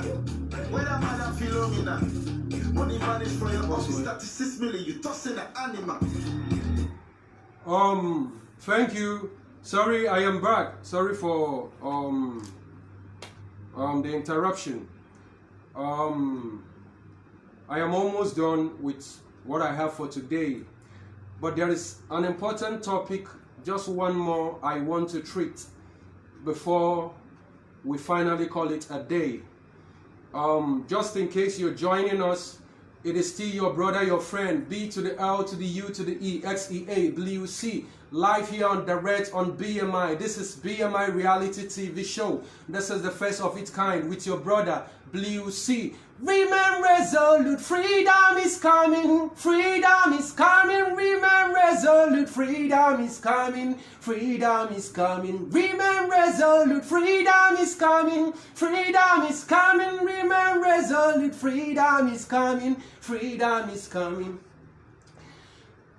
Whether man Philomena, money managed for your office, 36 million, you tossing an animal. Thank you. Sorry, I am back. Sorry for the interruption. I am almost done with what I have for today, but there is an important topic, just one more I want to treat before we finally call it a day. Just in case you're joining us, it is still your brother, your friend, B to the L to the U to the E, XEA, BLUESEA, live here on Direct on BMI. This is BMI Reality TV show. This is the first of its kind with your brother, BLUESEA. Remain resolute, freedom is coming, freedom is coming, remain resolute, freedom is coming, freedom is coming, remain resolute, freedom is coming, freedom is coming, remain resolute, freedom is coming, freedom is coming.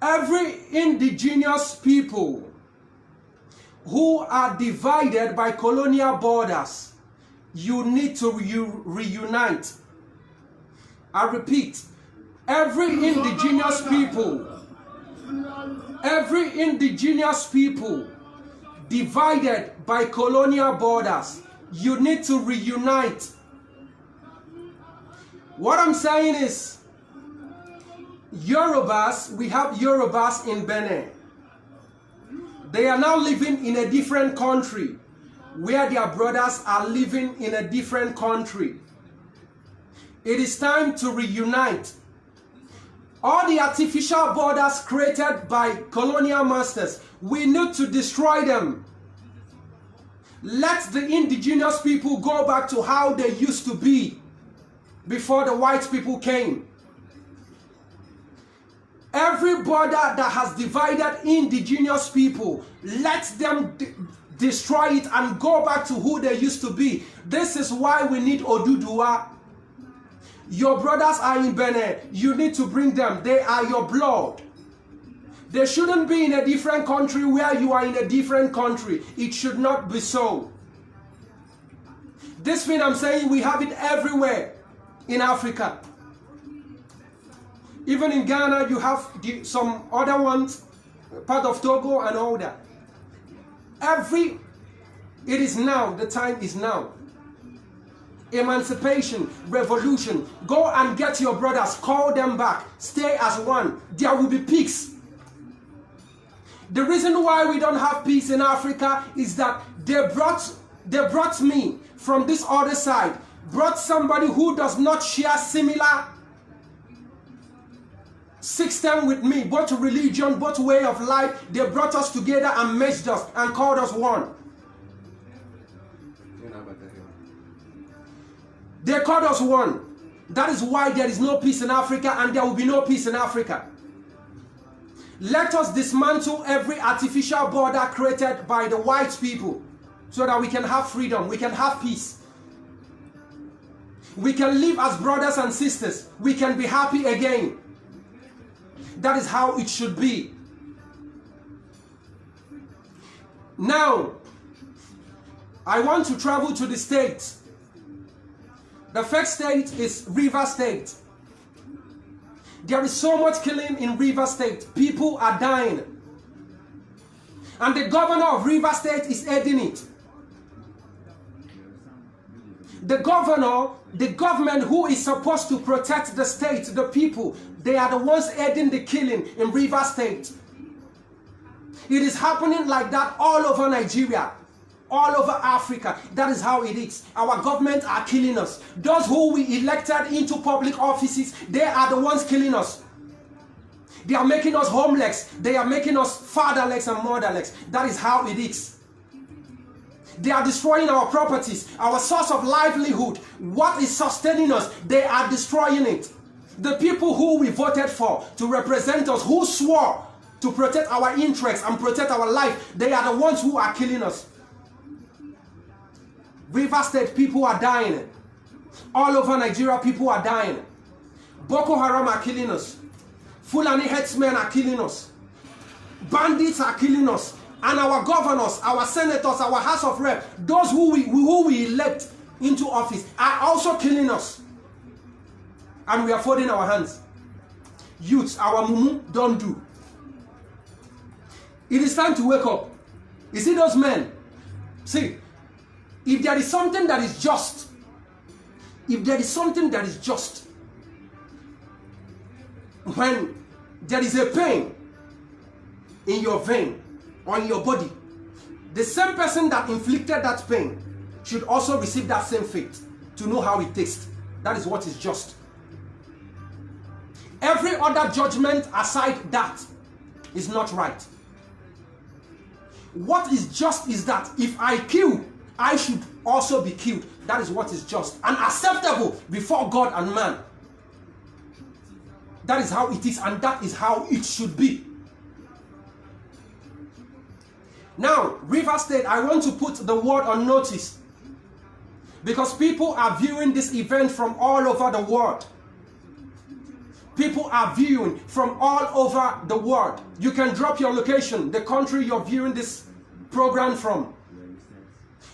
Every indigenous people who are divided by colonial borders, you need to reunite. I repeat, every indigenous people divided by colonial borders, you need to reunite. What I'm saying is, Yorubas, we have Yorubas in Benin. They are now living in a different country, where their brothers are living in a different country. It is time to reunite. All the artificial borders created by colonial masters, we need to destroy them. Let the indigenous people go back to how they used to be before the white people came. Every border that has divided indigenous people, let them destroy it and go back to who they used to be. This is why we need Oduduwa. Your brothers are in Benin. You need to bring them. They are your blood. They shouldn't be in a different country where you are in a different country. It should not be so. This thing I'm saying, we have it everywhere in Africa. Even in Ghana, you have some other ones, part of Togo and all that. It is now, the time is now. Emancipation, revolution. Go and get your brothers, call them back, stay as one. There will be peace. The reason why we don't have peace in Africa is that they brought me from this other side, brought somebody who does not share similar system with me, both religion, both way of life. They brought us together and merged us and called us one. They called us one. That is why there is no peace in Africa, and there will be no peace in Africa. Let us dismantle every artificial border created by the white people so that we can have freedom, we can have peace. We can live as brothers and sisters. We can be happy again. That is how it should be. Now, I want to travel to the States. The first state is River State. There is so much killing in River State. People are dying. And the governor of River State is aiding it. The governor, the government who is supposed to protect the state, the people, they are the ones aiding the killing in River State. It is happening like that all over Nigeria, all over Africa. That is how it is. Our government are killing us. Those who we elected into public offices, they are the ones killing us. They are making us homeless. They are making us fatherless and motherless. That is how it is. They are destroying our properties, our source of livelihood. What is sustaining us, they are destroying it. The people who we voted for to represent us, who swore to protect our interests and protect our life, they are the ones who are killing us. River State, people are dying. All over Nigeria, people are dying. Boko Haram are killing us. Fulani headsmen are killing us. Bandits are killing us. And our governors, our senators, our House of Reps, those who we elect into office are also killing us. And we are folding our hands. Youths, our mumu, don't do. It is time to wake up. You see those men? See, if there is something that is just, if there is something that is just, when there is a pain in your vein or in your body, the same person that inflicted that pain should also receive that same fate to know how it tastes. That is what is just. Every other judgment aside that is not right. What is just is that if I kill, I should also be killed. That is what is just and acceptable before God and man. That is how it is, and that is how it should be. Now, River State, I want to put the word on notice because people are viewing this event from all over the world. People are viewing from all over the world. You can drop your location, the country you're viewing this program from.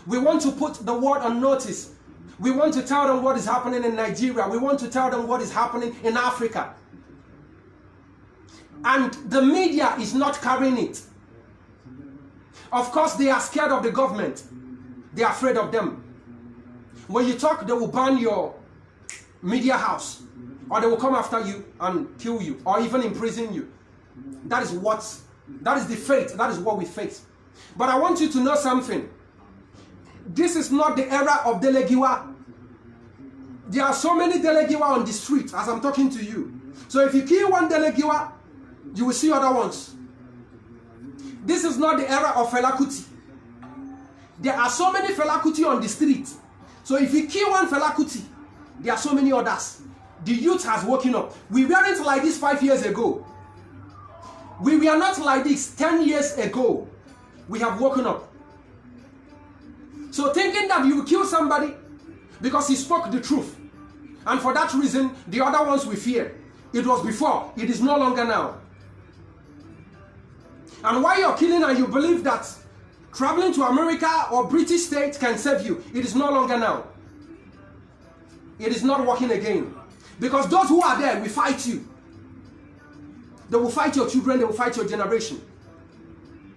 We want to put the word on notice. We want to tell them what is happening in Nigeria. We want to tell them what is happening in Africa. And the media is not carrying it. Of course, they are scared of the government. They are afraid of them. When you talk, they will ban your media house. Or they will come after you and kill you. Or even imprison you. That is the fate. That is what we face. But I want you to know something. This is not the era of Delegiwa. There are so many Delegiwa on the street as I'm talking to you. So if you kill one Delegiwa, you will see other ones. This is not the era of Fela Kuti. There are so many Fela Kuti on the street. So if you kill one Fela Kuti, there are so many others. The youth has woken up. We weren't like this 5 years ago. We were not like this 10 years ago. We have woken up. So thinking that you will kill somebody because he spoke the truth, and for that reason, the other ones we fear. It was before. It is no longer now. And while you're killing and you believe that traveling to America or British state can save you, it is no longer now. It is not working again. Because those who are there will fight you. They will fight your children, they will fight your generation.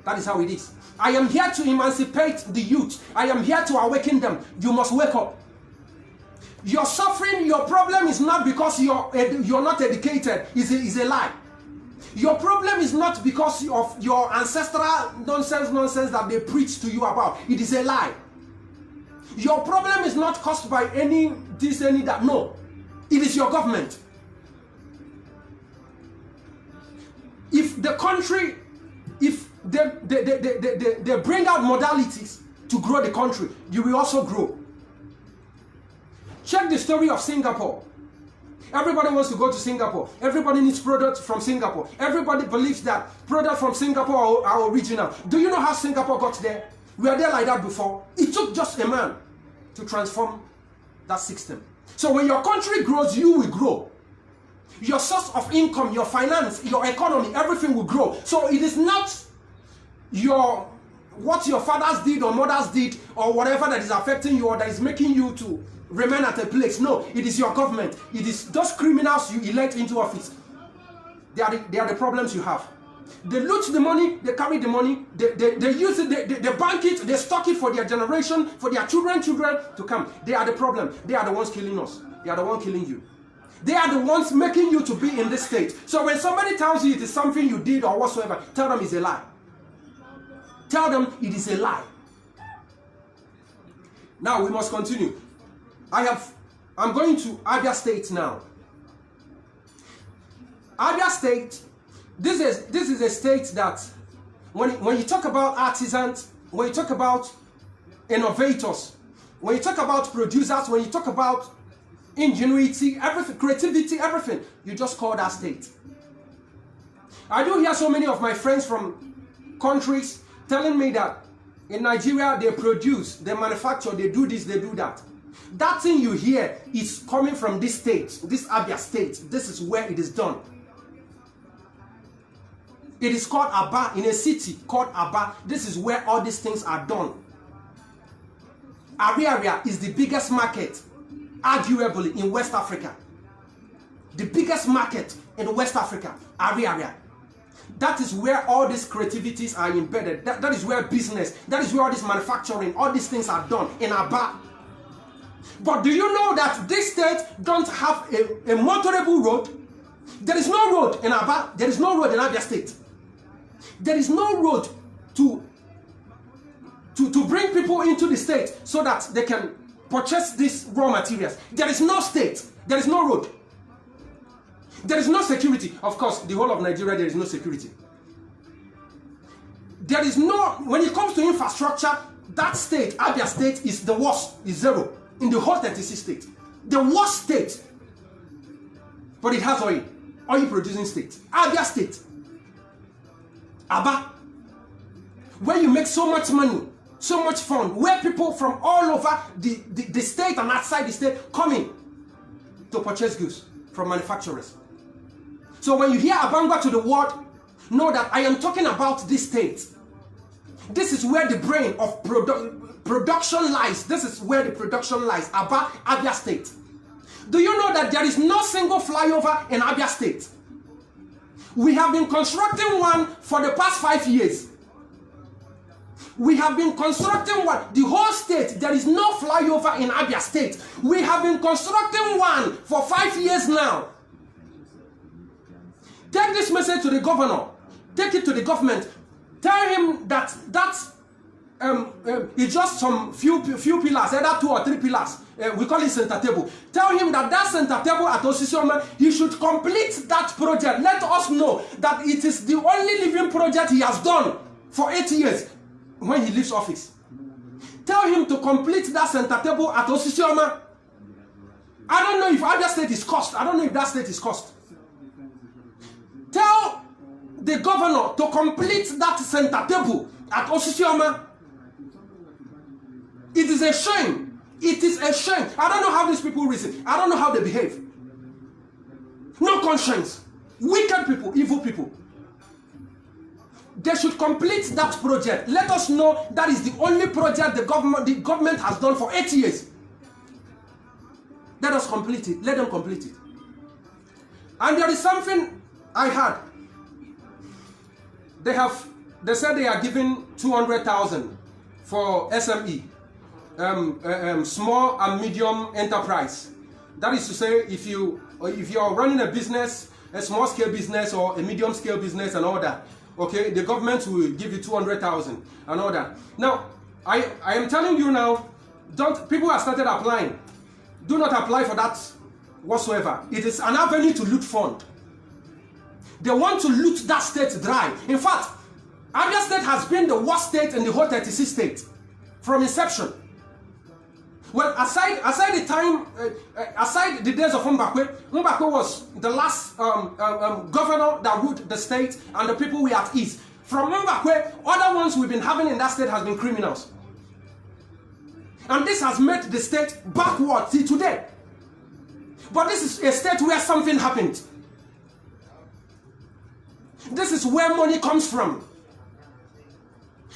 That is how it is. I am here to emancipate the youth. I am here to awaken them. You must wake up. Your suffering, your problem is not because you're not educated. It's a lie. Your problem is not because of your ancestral nonsense that they preach to you about. It is a lie. Your problem is not caused by any this, any that. No. It is your government. If the country, if they bring out modalities to grow the country, you will also grow. Check the story of Singapore. Everybody wants to go to Singapore. Everybody needs products from Singapore. Everybody believes that products from Singapore are original. Do you know how Singapore got there? We were there like that before. It took just a man to transform that system. So when your country grows, you will grow. Your source of income, your finance, your economy, everything will grow. So it is not what your fathers did or mothers did or whatever that is affecting you or that is making you to remain at a place. No, it is your government. It is those criminals you elect into office. They are the problems you have. They loot the money, they carry the money, they use it, they bank it, they stock it for their generation, for their children to come. They are the problem. They are the ones killing us. They are the ones killing you. They are the ones making you to be in this state. So when somebody tells you it is something you did or whatsoever, tell them it's a lie. Tell them it is a lie. Now we must continue. I'm going to Abia State now. Abia State, this is a state that when you talk about artisans, when you talk about innovators, when you talk about producers, when you talk about ingenuity, everything, creativity, everything, you just call that state. I do hear so many of my friends from countries telling me that in Nigeria they produce, they manufacture, they do this, they do that. That thing you hear is coming from this state, this Abia State. This is where it is done. It is called Aba, in a city called Aba. This is where all these things are done. Ariaria is the biggest market, arguably, in West Africa. The biggest market in West Africa, Ariaria. That is where all these creativities are embedded. That is where business, that is where all this manufacturing, all these things are done in Aba. But do you know that this state don't have a motorable road? There is no road in Aba. There is no road in Abia State. There is no road to bring people into the state so that they can purchase these raw materials. There is no state. There is no road. There is no security. Of course, the whole of Nigeria, there is no security. There is no, when it comes to infrastructure, that state, Abia State, is the worst, is zero in the whole 36 states. The worst state. But it has oil producing state. Abia State. Aba. Where you make so much money, so much fun, where people from all over the state and outside the state come in to purchase goods from manufacturers. So when you hear Abangwa to the world, know that I am talking about this state. This is where the brain of production lies. This is where the production lies. Abia State. Do you know that there is no single flyover in Abia State? We have been constructing one for the past 5 years. We have been constructing one. The whole state, there is no flyover in Abia State. We have been constructing one for 5 years now. Take this message to the governor. Take it to the government. Tell him that it's just some few pillars, either 2 or 3 pillars. We call it center table. Tell him that center table at Osisioma, he should complete that project. Let us know that it is the only living project he has done for 8 years when he leaves office. Tell him to complete that center table at Osisioma. I don't know if Abia State is cost. I don't know if that state is cost. Tell the governor to complete that center table at Osisioma. It is a shame. It is a shame. I don't know how these people reason. I don't know how they behave. No conscience. Wicked people, evil people. They should complete that project. Let us know that is the only project the government has done for 8 years. Let us complete it. Let them complete it. And there is something I heard. They said they are giving 200,000 for SME, small and medium enterprise. That is to say, if you are running a business, a small scale business or a medium scale business and all that, okay, the government will give you 200,000 and all that. Now, I am telling you now, people have started applying. Do not apply for that whatsoever. It is an avenue to loot fund. They want to loot that state dry. In fact, Abia State has been the worst state in the whole 36 states from inception. Well, aside the days of Mbakwe was the last governor that ruled the state, and the people were at ease. From Mbakwe, other ones we've been having in that state has been criminals. And this has made the state backward till today. But this is a state where something happened. This is where money comes from.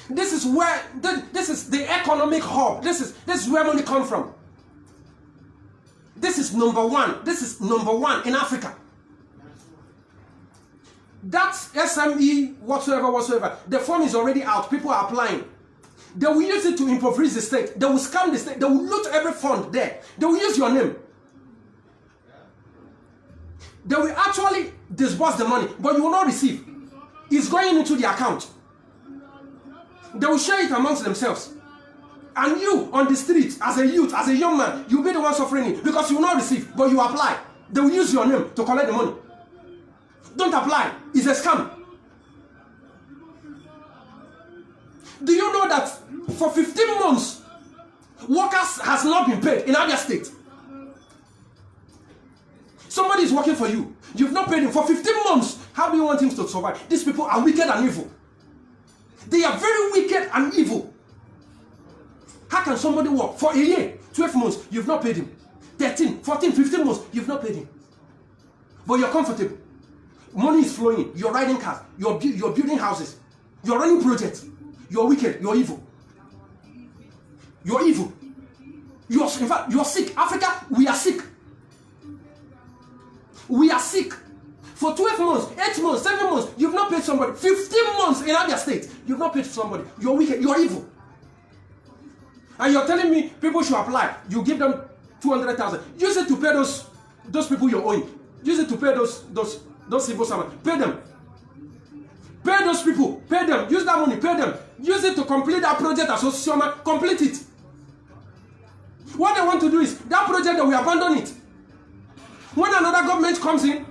This is where this is the economic hub. This is where money comes from. This is number one. This is number one in Africa. That SME whatsoever, the form is already out. People are applying. They will use it to impoverish the state. They will scam the state. They will loot every fund there. They will use your name. They will actually disburse the money, but you will not receive. It's going into the account. They will share it amongst themselves. And you, on the street, as a youth, as a young man, you'll be the one suffering it because you will not receive, but you apply. They will use your name to collect the money. Don't apply. It's a scam. Do you know that for 15 months, workers has not been paid in Abia State? Somebody is working for you. You've not paid him for 15 months. How do you want him to survive? These people are wicked and evil. They are very wicked and evil. How can somebody work for a year, 12 months, you've not paid him? 13, 14, 15 months, you've not paid him. But you're comfortable. Money is flowing. You're riding cars. You're building houses. You're running projects. You're wicked. You're evil. You're evil. In fact, you're sick. Africa, we are sick. We are sick. For 12 months, 8 months, 7 months, you've not paid somebody. 15 months in Abia State, you've not paid somebody. You're wicked, you're evil. And you're telling me people should apply. You give them 200,000. Use it to pay those people you're owing. Use it to pay those civil servants. Pay them. Pay those people. Pay them. Use that money. Pay them. Use it to complete that project as Osisioma. Complete it. What they want to do is, that project that we abandon it. When another government comes in,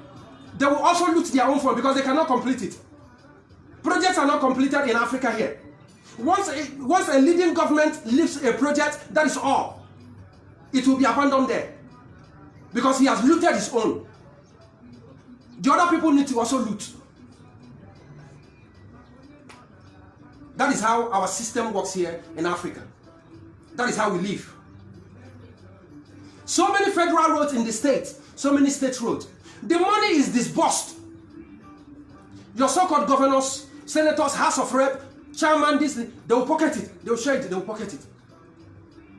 they will also loot their own fund because they cannot complete it. Projects are not completed in Africa here. Once a leading government leaves a project, that is all. It will be abandoned there. Because he has looted his own. The other people need to also loot. That is how our system works here in Africa. That is how we live. So many federal roads in the states, so many state roads. The money is disbursed. Your so-called governors, senators, House of Rep, chairman, this, they will pocket it. They will share it, they will pocket it.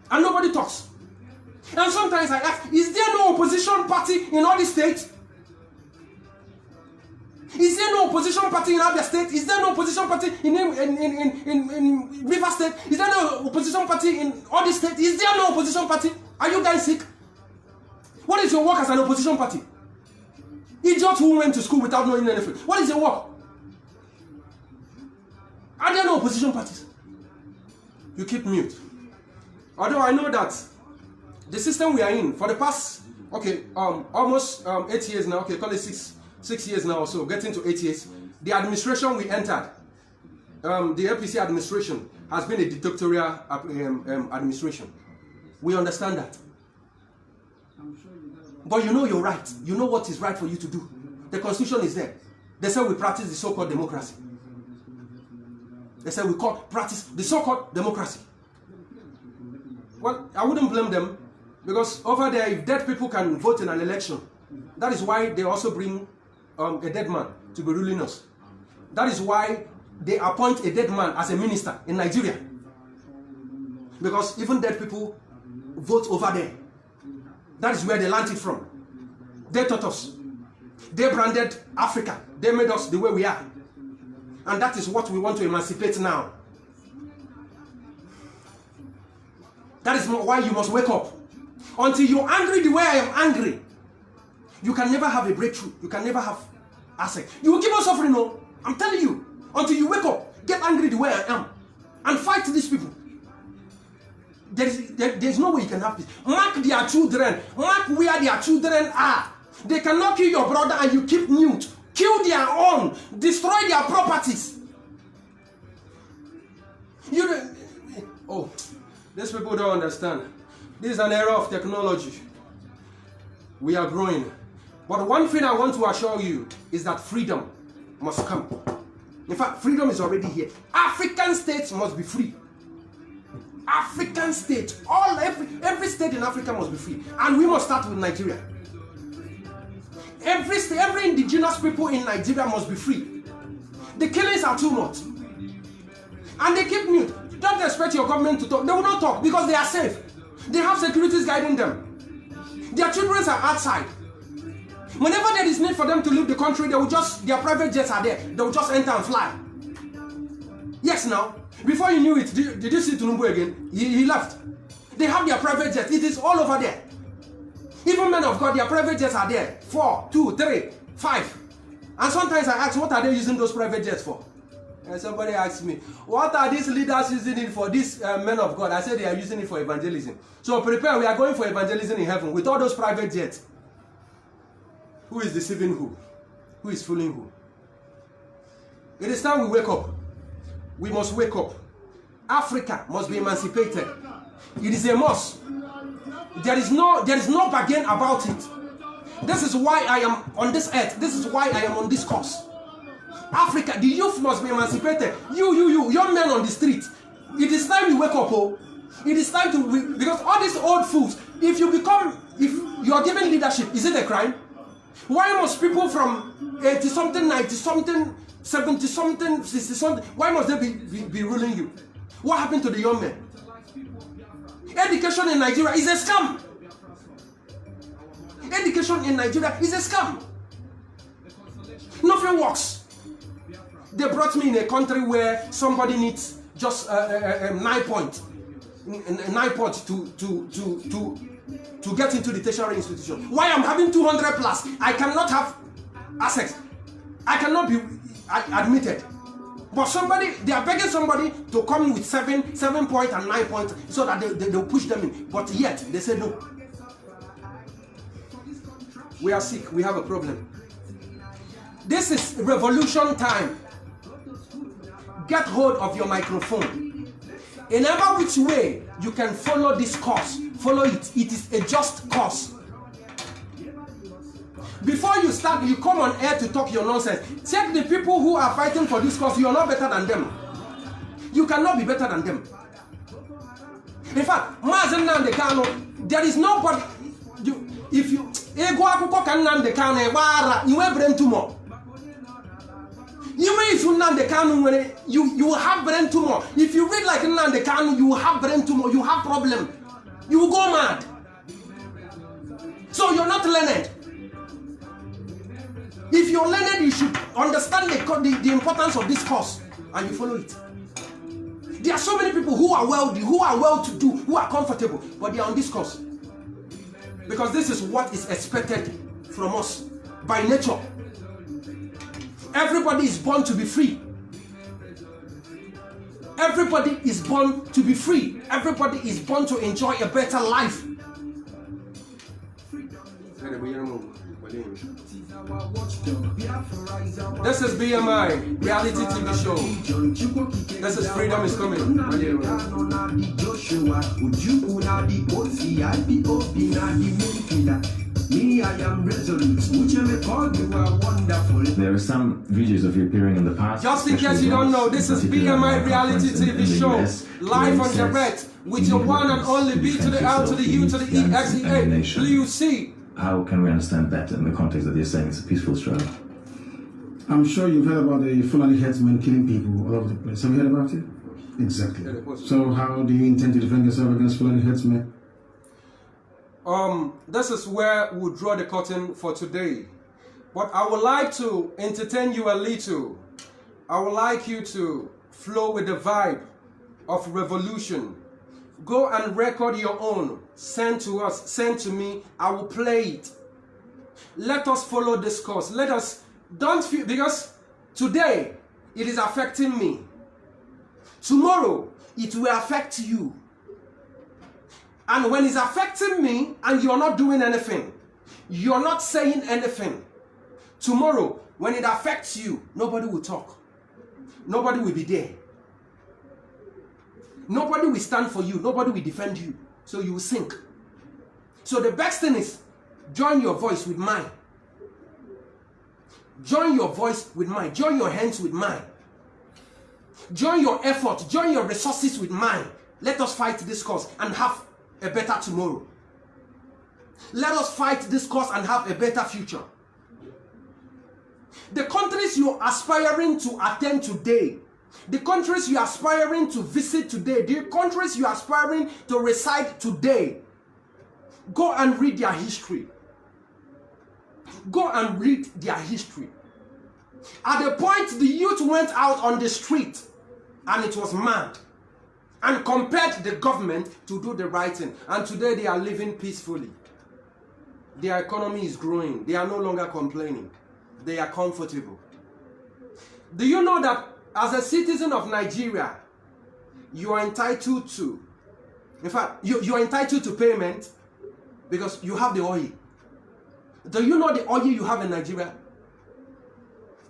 And nobody talks. And sometimes I ask, is there no opposition party in all the states? Is there no opposition party in Abia State? Is there no opposition party in River State? Is there no opposition party in all the states? Is there no opposition party? Are you guys sick? What is your work as an opposition party? Idiots who went to school without knowing anything. What is your work? Are there no opposition parties? You keep mute. Although I know that the system we are in for the past, almost 8 years now, call it six years now or so, getting to 8 years, the administration we entered, the APC administration, has been a dictatorial administration. We understand that. But you know you're right. You know what is right for you to do. The constitution is there. They say we practice the so-called democracy. They say we practice the so-called democracy. Well, I wouldn't blame them, because over there, if dead people can vote in an election, that is why they also bring a dead man to be ruling us. That is why they appoint a dead man as a minister in Nigeria. Because even dead people vote over there. That is where they learned it from. They taught us. They branded Africa. They made us the way we are. And that is what we want to emancipate now. That is why you must wake up. Until you're angry the way I am angry, you can never have a breakthrough. You can never have access. You will keep on suffering, no? I'm telling you. Until you wake up, get angry the way I am, and fight these people. There's no way you can have this. Mark their children. Mark where their children are. They cannot kill your brother and you keep mute. Kill their own. Destroy their properties. These people don't understand. This is an era of technology. We are growing. But one thing I want to assure you is that freedom must come. In fact, freedom is already here. African states must be free. African state, every state in Africa must be free, and we must start with Nigeria. Every indigenous people in Nigeria must be free. The killings are too much, and they keep mute. Don't expect your government to talk. They will not talk because they are safe. They have securities guiding them. Their children are outside. Whenever there is need for them to leave the country, their private jets are there. They will just enter and fly. Yes, now. Before you knew it, did you see Tinubu again? He left. They have their private jets. It is all over there. Even men of God, their private jets are there. 4, 2, 3, 5. And sometimes I ask, what are they using those private jets for? And somebody asks me, what are these leaders using it for, these men of God? I said they are using it for evangelism. So prepare, we are going for evangelism in heaven with all those private jets. Who is deceiving who? Who is fooling who? It is time we wake up. We must wake up. Africa must be emancipated. It is a must. There is no bargain about it. This is why I am on this earth. This is why I am on this course. Africa, the youth must be emancipated. You, young men on the street. It is time you wake up, oh. It is time to, because all these old fools, if you are given leadership, is it a crime? Why must people from 80-something, 90-something, 70-something, 60-something, why must they be ruling you? What happened to the young men? Education in Nigeria is a scam. Education in Nigeria is a scam. Nothing works. They brought me in a country where somebody needs just 9 points to get into the tertiary institution. Why I'm having 200 plus? I cannot have access. I cannot be admitted. But somebody, they are begging somebody to come with 7 points and 9 points so that they'll push them in. But yet, they say no. We are sick. We have a problem. This is revolution time. Get hold of your microphone. In every which way you can follow this course, follow it. It is a just cause. Before you start, you come on air to talk your nonsense. Check the people who are fighting for this cause. You are not better than them. You cannot be better than them. In fact, there is nobody. If you brain tumor. Even if you will have brain tumor. If you read like Nnamdi Kanu, you will have brain tumor. You have problem. You will go mad. So you're not learned. If you're learned, you should understand the importance of this course and you follow it. There are so many people who are wealthy, who are well-to-do, who are comfortable, but they are on this course. Because this is what is expected from us by nature. Everybody is born to be free. Everybody is born to be free. Everybody is born to enjoy a better life. This is BMI, reality TV show. This is Freedom is Coming. Me, I am resolute. There are some videos of you appearing in the past. Just in case you don't know, this is BMI reality TV show, live on direct with your one and only B to the L to the U to the E X E A BLUESEA. How can we understand that in the context that you're saying it's a peaceful struggle? I'm sure you've heard about the Fulani headsmen killing people all over the place. Have you heard about it? Exactly. So how do you intend to defend yourself against Fulani headsmen? This is where we'll draw the curtain for today. But I would like to entertain you a little. I would like you to flow with the vibe of revolution. Go and record your own. Send to us, send to me. I will play it. Let us follow this course. Let us, don't feel, because today it is affecting me. Tomorrow it will affect you. And when it's affecting me and you're not doing anything, you're not saying anything, tomorrow when it affects you, nobody will talk. Nobody will be there. Nobody will stand for you. Nobody will defend you. So you will sink. So the best thing is, join your voice with mine. Join your voice with mine. Join your hands with mine. Join your effort. Join your resources with mine. Let us fight this cause and have a better tomorrow. Let us fight this cause and have a better future. The countries you are aspiring to attend today, the countries you are aspiring to visit today, the countries you are aspiring to reside today, go and read their history. Go and read their history. At the point the youth went out on the street and it was mad and compelled the government to do the right thing. And today they are living peacefully. Their economy is growing. They are no longer complaining. They are comfortable. Do you know that as a citizen of Nigeria, you are entitled to, in fact, you are entitled to payment because you have the oil. Do you know the oil you have in Nigeria?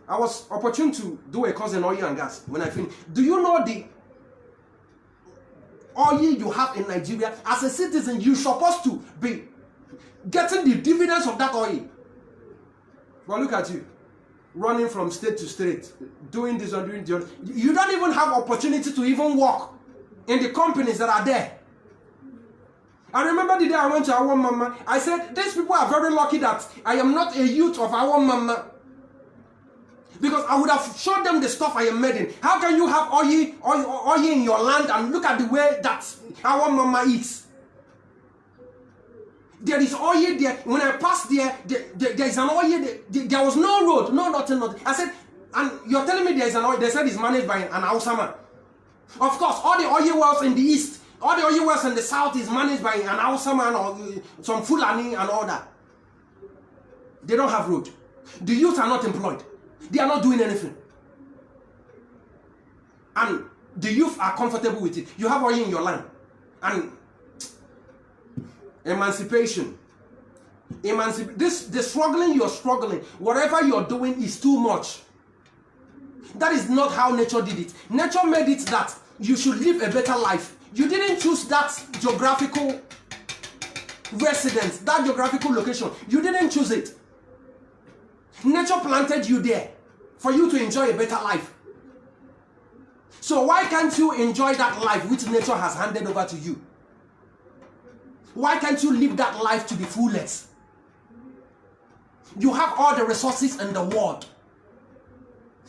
I was opportune to do a course in oil and gas when I finished. Do you know the oil you have in Nigeria? As a citizen, you're supposed to be getting the dividends of that oil. But look at you, running from state to state, doing this and doing that. You don't even have opportunity to even work in the companies that are there. I remember the day I went to our mama, I said, these people are very lucky that I am not a youth of our mama. Because I would have showed them the stuff I am making. How can you have oil in your land and look at the way that our mama eats? There is oil there. When I passed there, there is an oil there. There was no road, no nothing. I said, and you're telling me there is an oil. They said it's managed by an Hausa man. Of course, all the oil wells in the east, all the oil wells in the south is managed by an Hausa man or some Fulani and all that. They don't have road. The youth are not employed. They are not doing anything. And the youth are comfortable with it. You have oil in your land. And emancipation. The struggling you're struggling, whatever you're doing is too much. That is not how nature did it. Nature made it that you should live a better life. You didn't choose that geographical residence, that geographical location. You didn't choose it. Nature planted you there for you to enjoy a better life. So why can't you enjoy that life which nature has handed over to you? Why can't you live that life to the fullest? You have all the resources in the world.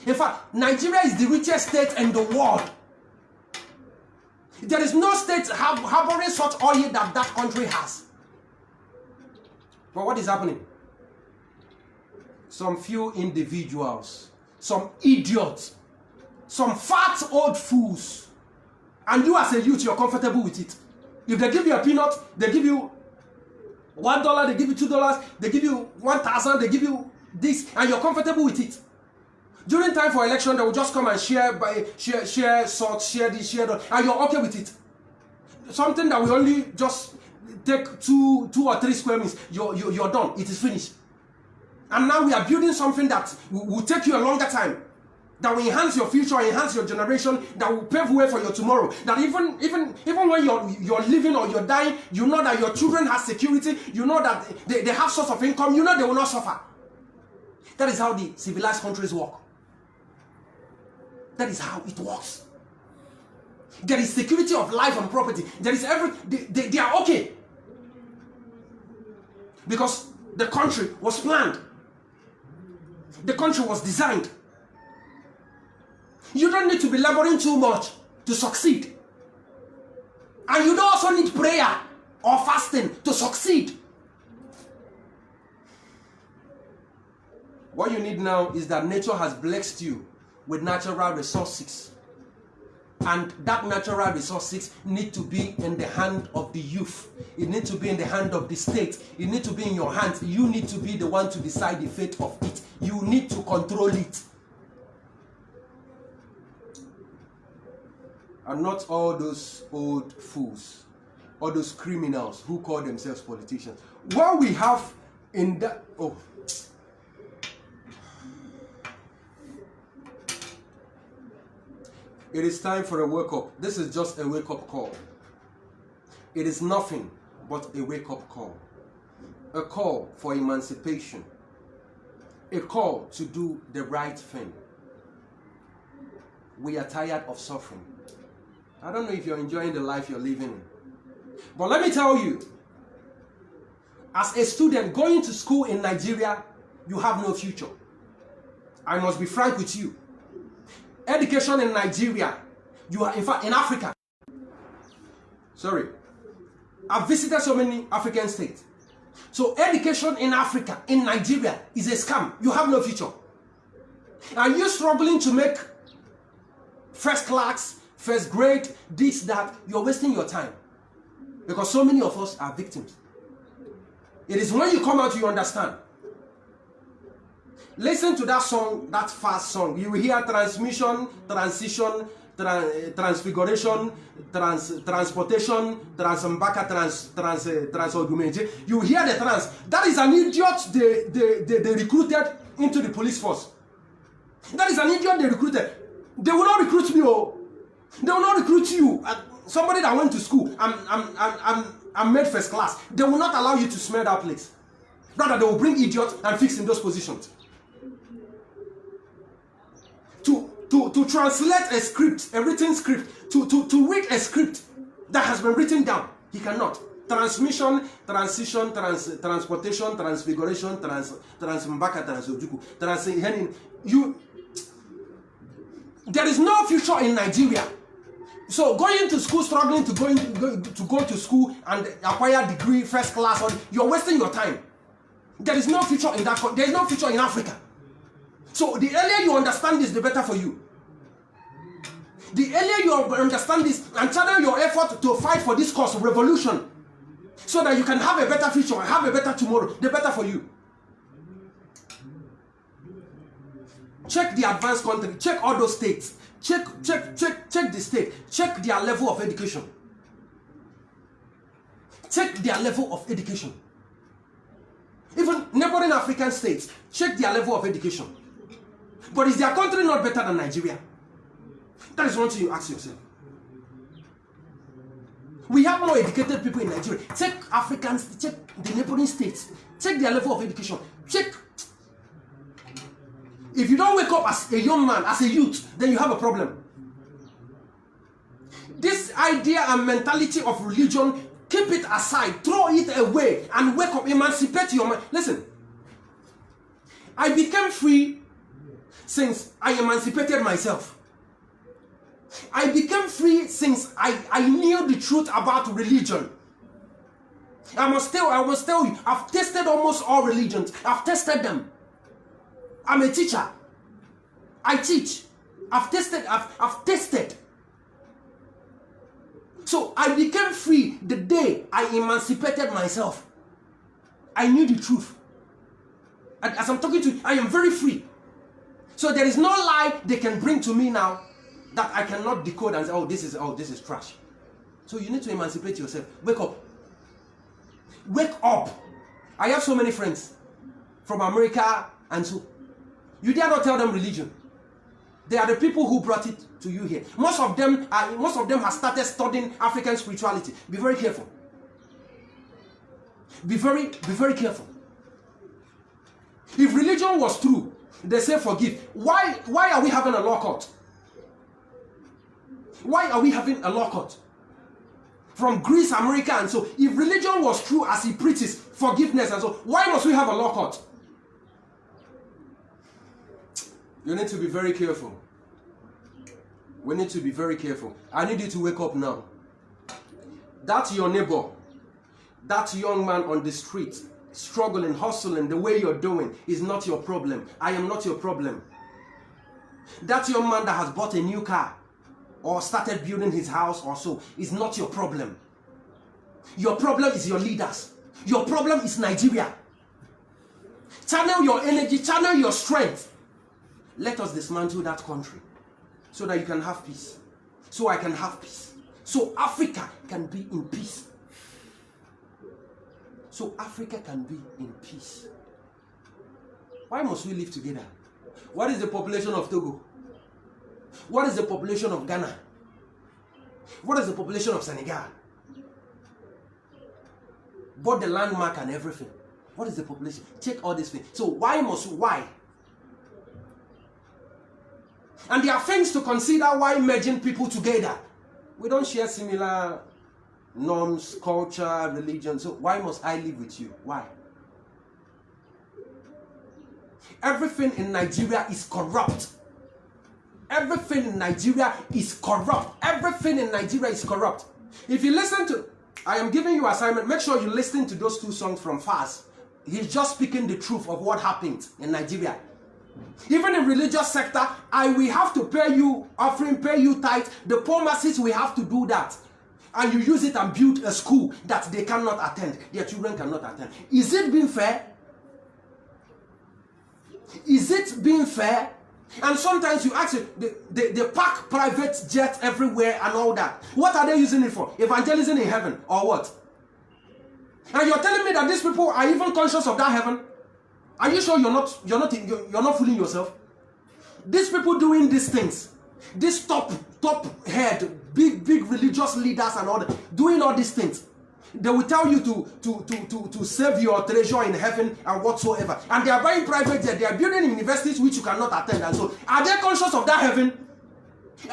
In fact, Nigeria is the richest state in the world. There is no state harboring such oil that that country has. But what is happening? Some few individuals, some idiots, some fat old fools, and you as a youth, you're comfortable with it. If they give you a peanut, they give you $1, they give you $2, they give you 1,000, they give you this, and you're comfortable with it. During time for election, they will just come and share salt, share this, share that, and you're okay with it. Something that will only just take two or three square meters, you're done. It is finished. And now we are building something that will take you a longer time, that will enhance your future, enhance your generation, that will pave way for your tomorrow. That even when you're living or you're dying, you know that your children have security, you know that they have source of income, you know they will not suffer. That is how the civilized countries work. That is how it works. There is security of life and property. There is they are okay. Because the country was planned. The country was designed. You don't need to be laboring too much to succeed. And you don't also need prayer or fasting to succeed. What you need now is that nature has blessed you with natural resources. And that natural resources need to be in the hand of the youth. It needs to be in the hand of the state. It needs to be in your hands. You need to be the one to decide the fate of it. You need to control it. And not all those old fools, all those criminals who call themselves politicians. What we have in that... Oh. It is time for a wake-up. This is just a wake-up call. It is nothing but a wake-up call. A call for emancipation. A call to do the right thing. We are tired of suffering. I don't know if you're enjoying the life you're living. But let me tell you, as a student going to school in Nigeria, you have no future. I must be frank with you. Education in Nigeria, you are, in fact, in Africa. Sorry. I've visited so many African states. So education in Africa, in Nigeria, is a scam. You have no future. Are you struggling to make first class, first grade, this, that? You're wasting your time. Because so many of us are victims. It is when you come out you understand. Listen to that song, that fast song. You will hear transmission, transition, transfiguration, transportation, transambaka, transaugmentation. You hear the trans. That is an idiot they recruited into the police force. That is an idiot they recruited. They will not recruit me. Oh. They will not recruit you. Somebody that went to school, I'm made first class. They will not allow you to smell that place. Rather, they will bring idiots and fix in those positions. To translate a script, a written script, to read a script that has been written down, he cannot. Transmission, transition, transportation, transfiguration, transambaka, transojuku, there is no future in Nigeria So going to school, struggling to go to school and acquire a degree, first class, you're wasting your time. There is no future in that. There is no future in Africa. So the earlier you understand this, the better for you. The earlier you understand this and channel your effort to fight for this cause of revolution, so that you can have a better future and have a better tomorrow, the better for you. Check the advanced country, check all those states, check the state, check their level of education. Check their level of education. Even neighboring African states, check their level of education. But is their country not better than Nigeria? That is one thing you ask yourself. We have more educated people in Nigeria. Check Africans, check the neighboring states, check their level of education. Check. If you don't wake up as a young man, as a youth, then you have a problem. This idea and mentality of religion, keep it aside, throw it away, and wake up, emancipate your mind. Listen, I became free since I emancipated myself. I became free since I knew the truth about religion. I must tell you, I've tested almost all religions. I've tested them. I'm a teacher. I teach. I've tested. So I became free the day I emancipated myself. I knew the truth. And as I'm talking to you, I am very free. So there is no lie they can bring to me now that I cannot decode and say, oh, this is trash. So you need to emancipate yourself. Wake up. Wake up. I have so many friends from America, and so you dare not tell them religion. They are the people who brought it to you here. Most of them have started studying African spirituality. Be very careful. Be very careful. If religion was true, they say forgive. Why are we having a law court? Why are we having a law court? From Greece, America, and so if religion was true as it preaches forgiveness and so, why must we have a law court? You need to be very careful. We need to be very careful. I need you to wake up now. That's your neighbor. That young man on the street, struggling, hustling, the way you're doing is not your problem. I am not your problem. That young man that has bought a new car or started building his house or so is not your problem. Your problem is your leaders. Your problem is Nigeria. Channel your energy, channel your strength. Let us dismantle that country so that you can have peace. So I can have peace. So Africa can be in peace. So Africa can be in peace. Why must we live together? What is the population of Togo? What is the population of Ghana? What is the population of Senegal? Bought the landmark and everything. What is the population? Check all these things. So why? And there are things to consider why merging people together. We don't share similar norms, culture, religion. So why must I live with you? Why? Everything in Nigeria is corrupt. Everything in Nigeria is corrupt. Everything in Nigeria is corrupt. If you listen to, I am giving you assignment, make sure you listen to those two songs from Fast. He's just speaking the truth of what happened in Nigeria. Even in religious sector, we have to pay you offering, pay you tithe. The poor masses, we have to do that. And you use it and build a school that they cannot attend. Their children cannot attend. Is it being fair? Is it being fair? And sometimes you ask they park private jets everywhere and all that. What are they using it for? Evangelism in heaven or what? And you're telling me that these people are even conscious of that heaven? Are you sure you're not fooling yourself? These people doing these things, this top head, big religious leaders and all that, doing all these things, they will tell you to save your treasure in heaven and whatsoever. And they are buying private jet, they are building universities which you cannot attend. And so, are they conscious of that heaven?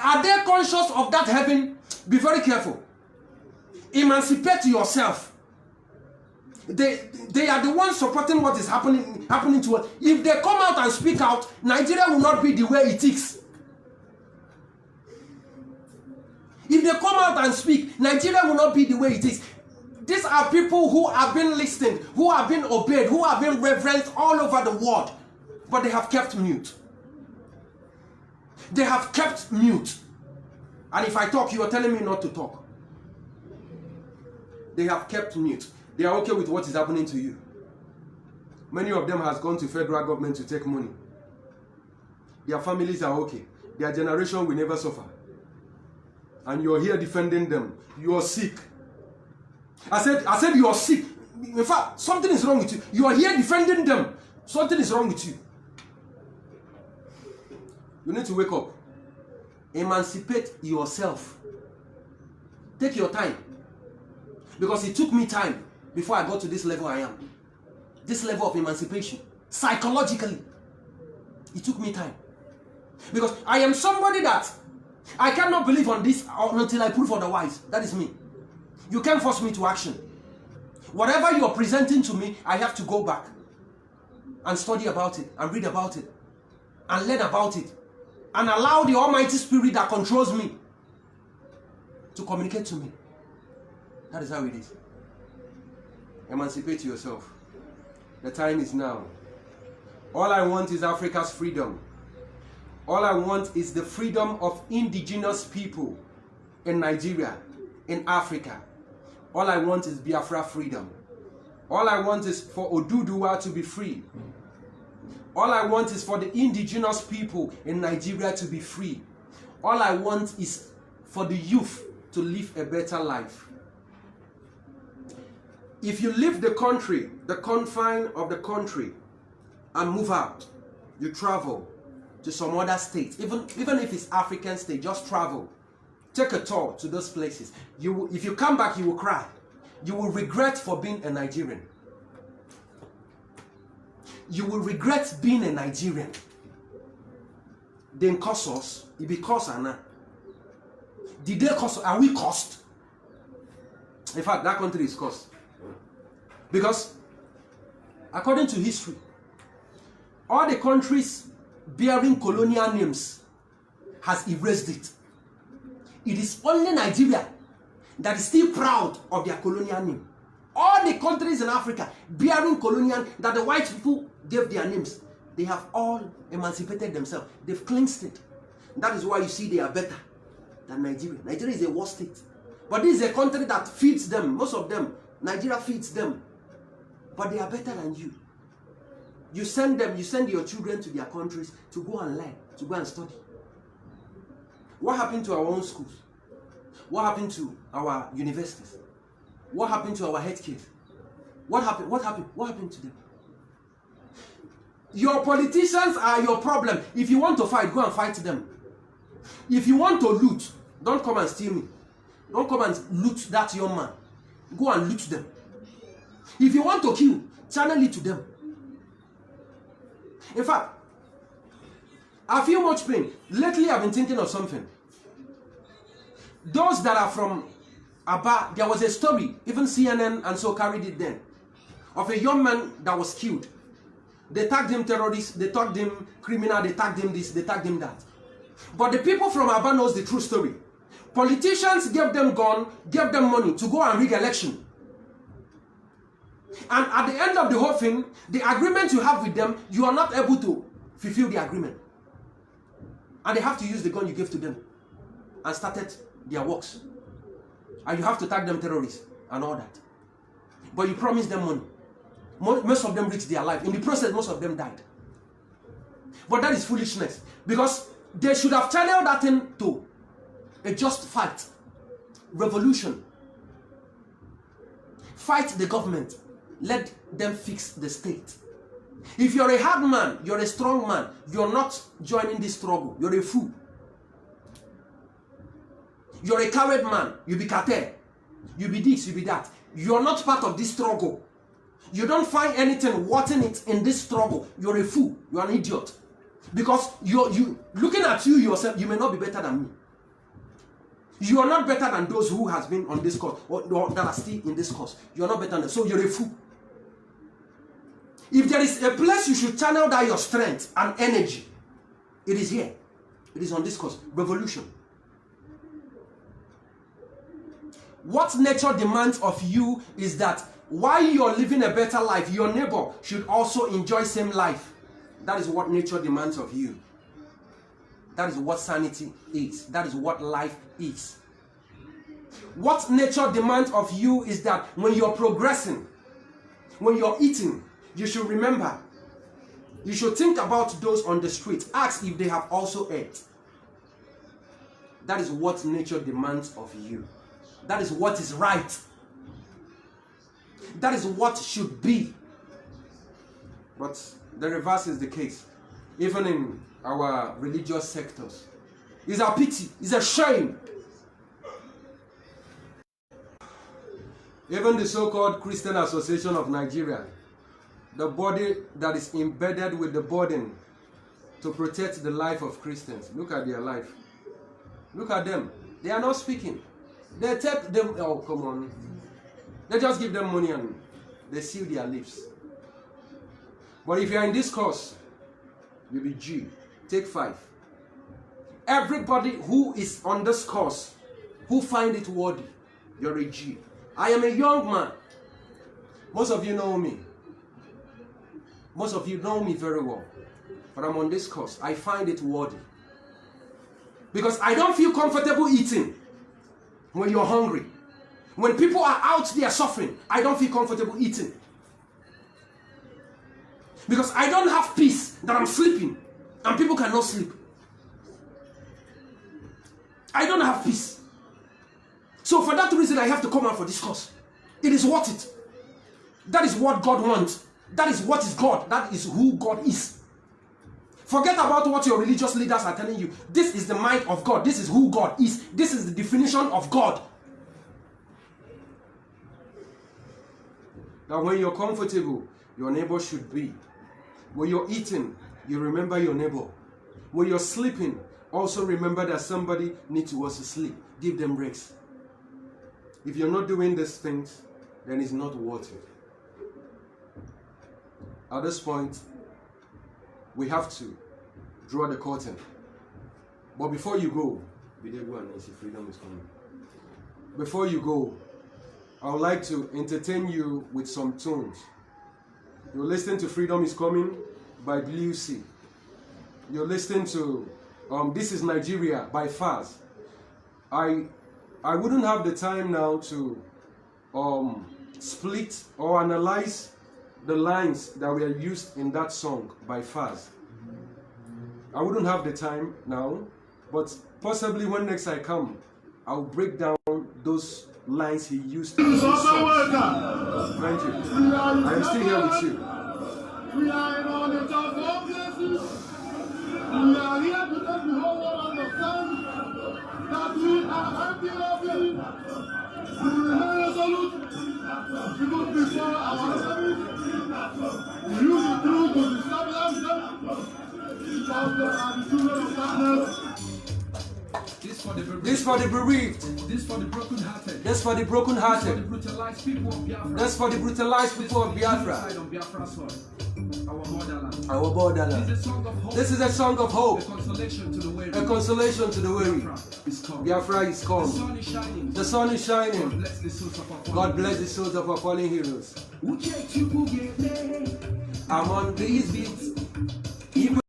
Are they conscious of that heaven? Be very careful. Emancipate yourself. They are the ones supporting what is happening to us. If they come out and speak out, Nigeria will not be the way it is. If they come out and speak, Nigeria will not be the way it is. These are people who have been listened, who have been obeyed, who have been reverenced all over the world. But they have kept mute. They have kept mute. And if I talk, you are telling me not to talk. They have kept mute. They are okay with what is happening to you. Many of them has gone to federal government to take money. Their families are okay. Their generation will never suffer. And you're here defending them. You are sick. I said you are sick. In fact, something is wrong with you. You are here defending them. Something is wrong with you. You need to wake up. Emancipate yourself. Take your time. Because it took me time before I got to this level I am. This level of emancipation. Psychologically. It took me time. Because I am somebody that I cannot believe on this until I prove otherwise. That is me. You can't force me to action. Whatever you are presenting to me, I have to go back and study about it, and read about it, and learn about it, and allow the Almighty Spirit that controls me to communicate to me. That is how it is. Emancipate yourself. The time is now. All I want is Africa's freedom. All I want is the freedom of indigenous people in Nigeria, in Africa. All I want is Biafra freedom. All I want is for Oduduwa to be free. All I want is for the indigenous people in Nigeria to be free. All I want is for the youth to live a better life. If you leave the country, the confine of the country, and move out, you travel to some other state, even if it's African state, just travel. Take a tour to those places. If you come back, you will cry. You will regret for being a Nigerian. You will regret being a Nigerian. Then cause us, it be cause Anna. Did they cause? Are we cost? In fact, that country is cost. Because according to history, all the countries bearing colonial names has erased it. It is only Nigeria that is still proud of their colonial name. All the countries in Africa bearing colonial, that the white people gave their names, they have all emancipated themselves. They've cleansed it. That is why you see they are better than Nigeria. Nigeria is a worse state. But this is a country that feeds them. Most of them, Nigeria feeds them. But they are better than you. You send them, you send your children to their countries to go and learn, to go and study. What happened to our own schools? What happened to our universities? What happened to our healthcare? What happened to them? Your politicians are your problem. If you want to fight, go and fight them. If you want to loot, don't come and steal me. Don't come and loot that young man. Go and loot them. If you want to kill, channel it to them. In fact, I feel much pain. Lately, I've been thinking of something. Those that are from Aba, there was a story, even CNN and so carried it then, of a young man that was killed. They tagged him terrorist, they tagged him criminal, they tagged him this, they tagged him that. But the people from Aba knows the true story. Politicians gave them gun, gave them money to go and rig election. And at the end of the whole thing, the agreement you have with them, you are not able to fulfill the agreement. And they have to use the gun you gave to them and started their works. And you have to tag them terrorists and all that. But you promised them money. Most of them risked their life. In the process, most of them died. But that is foolishness. Because they should have channeled that into a just fight. Revolution. Fight the government. Let them fix the state. If you're a hard man, you're a strong man, you're not joining this struggle. You're a fool. You're a coward man. You be cartel. You be this, you be that. You're not part of this struggle. You don't find anything worth it in this struggle. You're a fool. You're an idiot. Because you looking at you yourself, you may not be better than me. You are not better than those who has been on this course or that are still in this course. You're not better than them. So you're a fool. If there is a place you should channel that your strength and energy, it is here. It is on this course. Revolution. What nature demands of you is that while you're living a better life, your neighbor should also enjoy same life. That is what nature demands of you. That is what sanity is. That is what life is. What nature demands of you is that when you're progressing, when you're eating, you should remember, you should think about those on the street. Ask if they have also ate. That is what nature demands of you. That is what is right. That is what should be. But the reverse is the case. Even in our religious sectors. It's a pity. It's a shame. Even the so-called Christian Association of Nigeria, the body that is embedded with the burden to protect the life of Christians. Look at their life. Look at them. They are not speaking. They take them, oh come on. They just give them money and they seal their lips. But if you are in this course, you'll be G. Take 5. Everybody who is on this course, who find it worthy, you're a G. I am a young man. Most of you know me. Most of you know me very well. But I'm on this course. I find it worthy. Because I don't feel comfortable eating when you're hungry. When people are out there suffering, I don't feel comfortable eating. Because I don't have peace that I'm sleeping and people cannot sleep. I don't have peace. So for that reason, I have to come out for this cause. It is worth it. That is what God wants. That is what is God. That is who God is. Forget about what your religious leaders are telling you. This is the mind of God. This is who God is. This is the definition of God. That when you're comfortable, your neighbor should be. When you're eating, you remember your neighbor. When you're sleeping, also remember that somebody needs to also sleep. Give them rest. If you're not doing these things, then it's not worth it. At this point, we have to draw the curtain. But before you go, freedom is coming. Before you go, I would like to entertain you with some tunes. You're listening to Freedom is Coming by BLUESEA. You're listening to This is Nigeria by Faz. I wouldn't have the time now to split or analyze the lines that were used in that song by Faz. I wouldn't have the time now, but possibly when next I come, I'll break down those lines he used in the song. Thank you. I am still here with you. We are in all the top of places. We are here to let the whole world understand that we are anti-lobbying. We remain resolute. We look before our enemies. We use the truth to destabilize them. Because they are the children of darkness. This for the bereaved. This for the broken-hearted. This for the broken-hearted. For the brutalized people of Biafra. This for the brutalized people of Biafra. On Biafra soil. Our borderland. Our borderland. This is a song of hope. This is a song of hope. A consolation to the weary. A consolation to the weary. Biafra is come. Biafra is The come. sun is shining. The sun is shining. God bless the souls of our fallen God bless the souls of our fallen heroes. heroes. I'm on these beats.